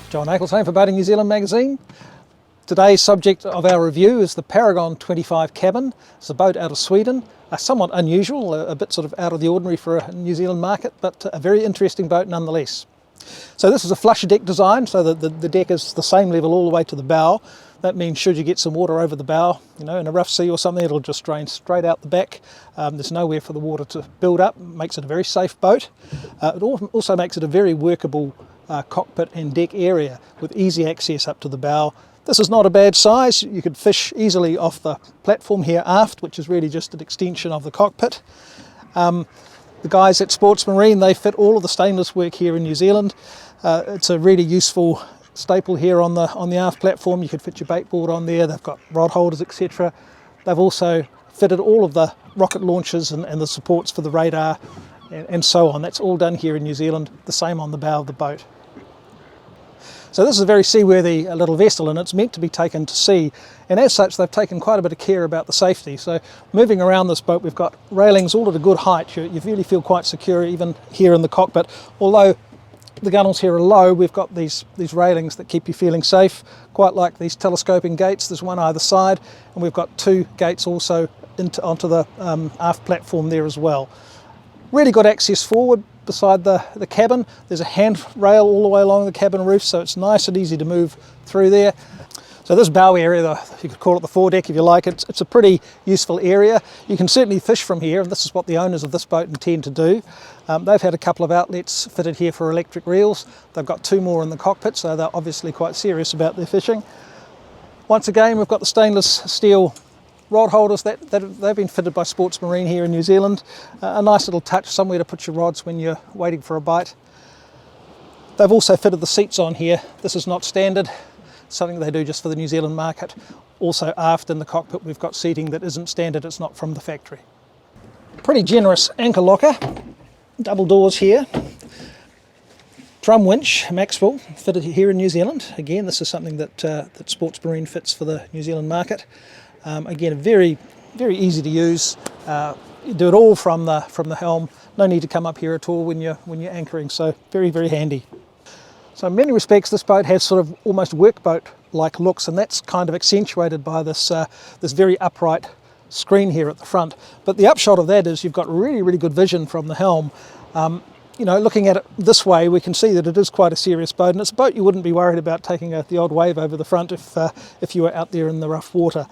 John Eccleston for Boating New Zealand magazine. Today's subject of our review is the Paragon 25 cabin. It's a boat out of Sweden, somewhat unusual, a bit sort of out of the ordinary for a New Zealand market, but a very interesting boat nonetheless. So this is a flush deck design, so that the deck is the same level all the way to the bow. That means should you get some water over the bow, in a rough sea or something, it'll just drain straight out the back. There's nowhere for the water to build up. Makes it a very safe boat. It also makes it a very workable cockpit and deck area with easy access up to the bow. This is not a bad size. You could fish easily off the platform here aft, which is really just an extension of the cockpit. The guys at Sports Marine, they fit all of the stainless work here in New Zealand. It's a really useful staple here on the aft platform. You could fit your bait board on there. They've got rod holders, etc. They've also fitted all of the rocket launchers and the supports for the radar and so on. That's all done here in New Zealand, the same on the bow of the boat. So this is a very seaworthy little vessel, and it's meant to be taken to sea, and as such they've taken quite a bit of care about the safety. So moving around this boat, we've got railings all at a good height. You really feel quite secure even here in the cockpit. Although the gunnels here are low, we've got these railings that keep you feeling safe, quite like these telescoping gates. There's one either side, and we've got two gates also onto the aft platform there as well. Really good access forward beside the cabin. There's a handrail all the way along the cabin roof, so it's nice and easy to move through there. So this bow area, you could call it the foredeck if you like, it's a pretty useful area. You can certainly fish from here, and this is what the owners of this boat intend to do. They've had a couple of outlets fitted here for electric reels. They've got two more in the cockpit, so they're obviously quite serious about their fishing. Once again, we've got the stainless steel rod holders that they've been fitted by Sports Marine here in New Zealand. A nice little touch, somewhere to put your rods when you're waiting for a bite. They've also fitted the seats on here. This is not standard, something they do just for the New Zealand market. Also aft in the cockpit we've got seating that isn't standard, it's not from the factory. Pretty generous anchor locker, double doors here. Drum winch, Maxwell, fitted here in New Zealand. Again, this is something that Sports Marine fits for the New Zealand market. Again, very, very easy to use. You do it all from the helm. No need to come up here at all when you're anchoring. So very, very handy. So in many respects, this boat has sort of almost workboat-like looks, and that's kind of accentuated by this very upright screen here at the front. But the upshot of that is you've got really, really good vision from the helm. Looking at it this way, we can see that it is quite a serious boat, and it's a boat you wouldn't be worried about taking the odd wave over the front if you were out there in the rough water.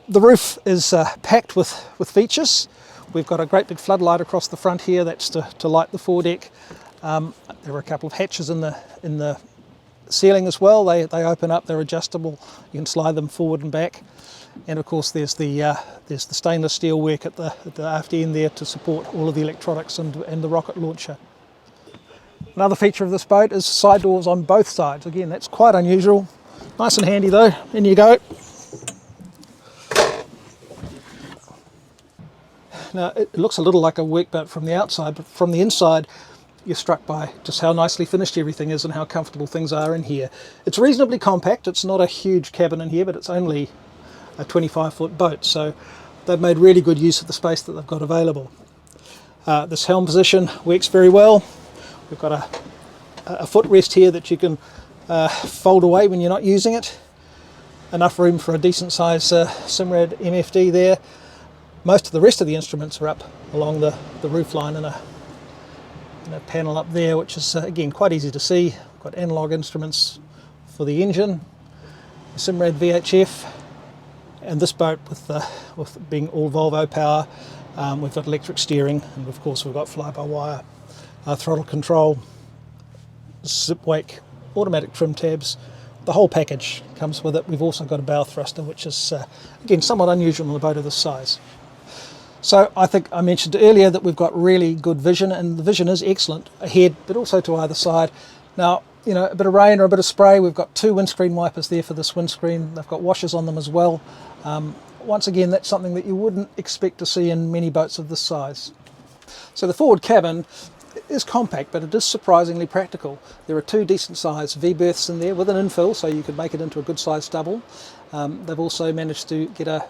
The roof is packed with features. We've got a great big floodlight across the front here. That's to light the foredeck. There are a couple of hatches in the ceiling as well. They open up. They're adjustable. You can slide them forward and back. And of course, there's the stainless steel work at the aft end there to support all of the electronics and the rocket launcher. Another feature of this boat is side doors on both sides. Again, that's quite unusual. Nice and handy though. In you go. Now, it looks a little like a workboat from the outside, but from the inside, you're struck by just how nicely finished everything is and how comfortable things are in here. It's reasonably compact. It's not a huge cabin in here, but it's only a 25-foot boat, so they've made really good use of the space that they've got available. This helm position works very well. We've got a footrest here that you can fold away when you're not using it. Enough room for a decent size Simrad MFD there. Most of the rest of the instruments are up along the roof line in a panel up there, which is again quite easy to see. We've got analog instruments for the engine, Simrad VHF, and this boat with being all Volvo power, we've got electric steering, and of course we've got fly-by-wire throttle control, zip wake, automatic trim tabs. The whole package comes with it. We've also got a bow thruster, which is again somewhat unusual on a boat of this size. So I think I mentioned earlier that we've got really good vision, and the vision is excellent ahead, but also to either side. Now, a bit of rain or a bit of spray, we've got two windscreen wipers there for this windscreen. They've got washers on them as well. Once again, that's something that you wouldn't expect to see in many boats of this size. So the forward cabin is compact, but it is surprisingly practical. There are two decent sized V-berths in there with an infill, so you could make it into a good sized double. They've also managed to get a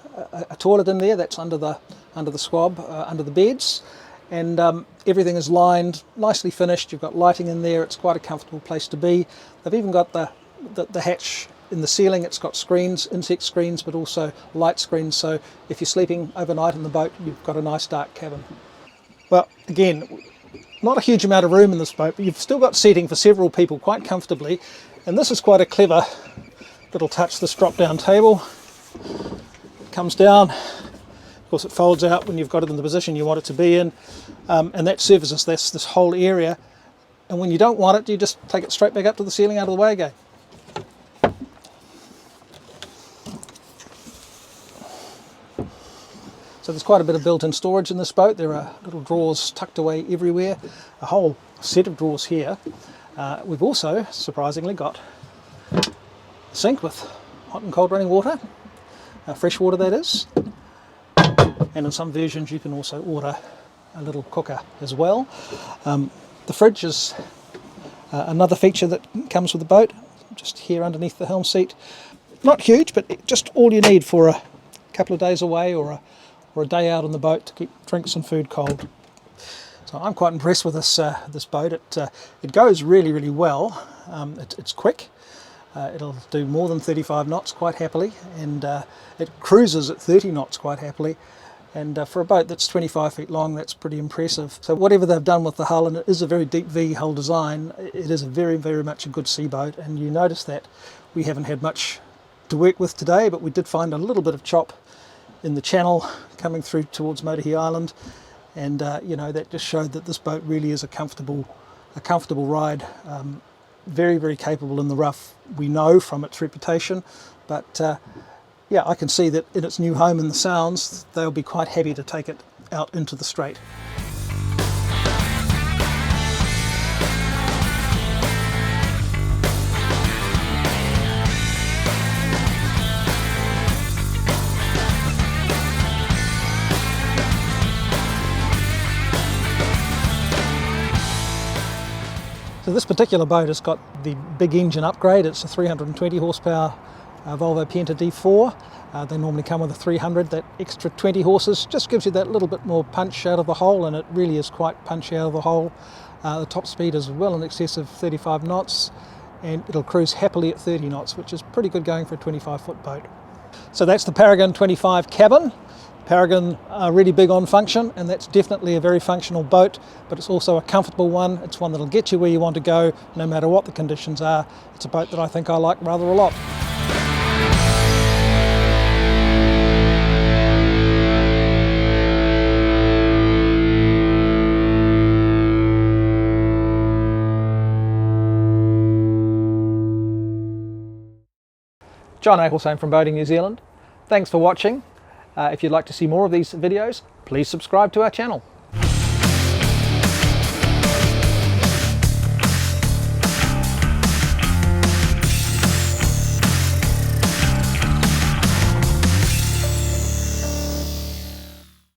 toilet in there. That's under the squab, under the beds, and everything is lined, nicely finished. You've got lighting in there. It's quite a comfortable place to be. They've even got the hatch in the ceiling. It's got screens, insect screens, but also light screens, so if you're sleeping overnight in the boat, you've got a nice dark cabin. Well, again, not a huge amount of room in this boat, but you've still got seating for several people quite comfortably, and this is quite a clever little touch, this drop down table. It comes down, of course it folds out when you've got it in the position you want it to be in, and that services this whole area, and when you don't want it, you just take it straight back up to the ceiling, out of the way again. So there's quite a bit of built-in storage in this boat. There are little drawers tucked away everywhere, a whole set of drawers here. We've also, surprisingly, got a sink with hot and cold running water, fresh water that is, and in some versions you can also order a little cooker as well. The fridge is another feature that comes with the boat, just here underneath the helm seat. Not huge, but just all you need for a couple of days away or a day out on the boat to keep drinks and food cold. So I'm quite impressed with this boat. It goes really, really well. It's quick. It'll do more than 35 knots quite happily, and it cruises at 30 knots quite happily. And for a boat that's 25 feet long, that's pretty impressive. So whatever they've done with the hull, and it is a very deep V hull design, it is a very, very much a good sea boat. And you notice that we haven't had much to work with today, but we did find a little bit of chop in the channel coming through towards Motorhea Island, and you know, that just showed that this boat really is a comfortable ride. Very, very capable in the rough, we know from its reputation, but yeah, I can see that in its new home in the Sounds, they'll be quite happy to take it out into the Strait. So this particular boat has got the big engine upgrade. It's a 320 horsepower Volvo Penta D4. They normally come with a 300. That extra 20 horses just gives you that little bit more punch out of the hole, and it really is quite punchy out of the hole. The top speed is well in excess of 35 knots, and it'll cruise happily at 30 knots, which is pretty good going for a 25-foot boat. So that's the Paragon 25 cabin. Paragon are really big on function, and that's definitely a very functional boat, but it's also a comfortable one. It's one that'll get you where you want to go no matter what the conditions are. It's a boat that I think I like rather a lot. John Aklesheim from Boating New Zealand. Thanks for watching. If you'd like to see more of these videos, please subscribe to our channel.